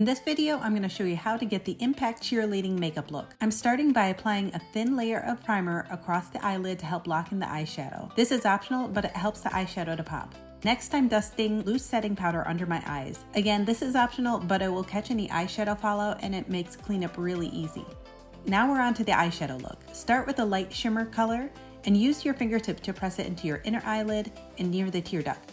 In this video, I'm going to show you how to get the Impact Cheerleading makeup look. I'm starting by applying a thin layer of primer across the eyelid to help lock in the eyeshadow. This is optional, but it helps the eyeshadow to pop. Next, I'm dusting loose setting powder under my eyes. Again, this is optional, but it will catch any eyeshadow fallout and it makes cleanup really easy. Now we're on to the eyeshadow look. Start with a light shimmer color and use your fingertip to press it into your inner eyelid and near the tear duct.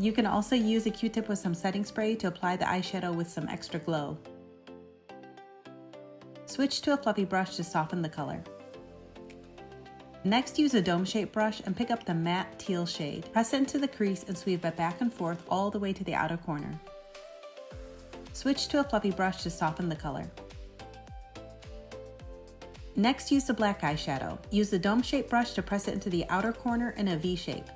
You can also use a Q-tip with some setting spray to apply the eyeshadow with some extra glow. Switch to a fluffy brush to soften the color. Next, use a dome-shaped brush and pick up the matte teal shade. Press it into the crease and sweep it back and forth all the way to the outer corner. Switch to a fluffy brush to soften the color. Next, use the black eyeshadow. Use the dome-shaped brush to press it into the outer corner in a V shape.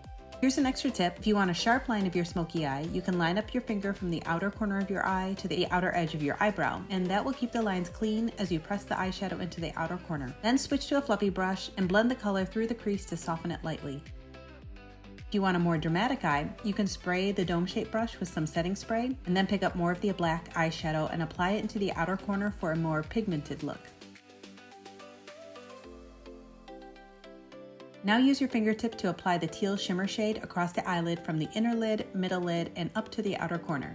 Here's an extra tip. If you want a sharp line of your smoky eye, you can line up your finger from the outer corner of your eye to the outer edge of your eyebrow, and that will keep the lines clean as you press the eyeshadow into the outer corner. Then switch to a fluffy brush and blend the color through the crease to soften it lightly. If you want a more dramatic eye, you can spray the dome-shaped brush with some setting spray, and then pick up more of the black eyeshadow and apply it into the outer corner for a more pigmented look. Now use your fingertip to apply the teal shimmer shade across the eyelid from the inner lid, middle lid, and up to the outer corner.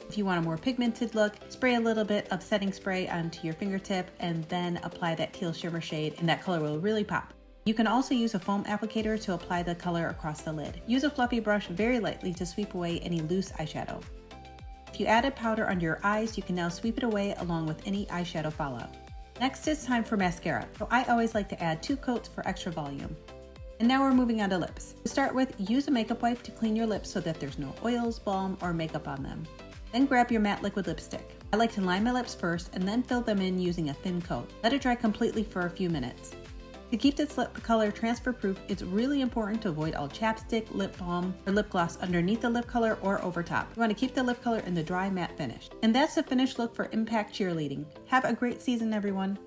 If you want a more pigmented look, spray a little bit of setting spray onto your fingertip and then apply that teal shimmer shade, and that color will really pop. You can also use a foam applicator to apply the color across the lid. Use a fluffy brush very lightly to sweep away any loose eyeshadow. If you added powder under your eyes, you can now sweep it away along with any eyeshadow fallout. Next, it's time for mascara. So I always like to add 2 coats for extra volume. And now we're moving on to lips. To start with, use a makeup wipe to clean your lips so that there's no oils, balm, or makeup on them. Then grab your matte liquid lipstick. I like to line my lips first and then fill them in using a thin coat. Let it dry completely for a few minutes. To keep this lip color transfer proof, it's really important to avoid all chapstick, lip balm, or lip gloss underneath the lip color or over top. You want to keep the lip color in the dry matte finish. And that's the finished look for Impact Cheerleading. Have a great season, everyone.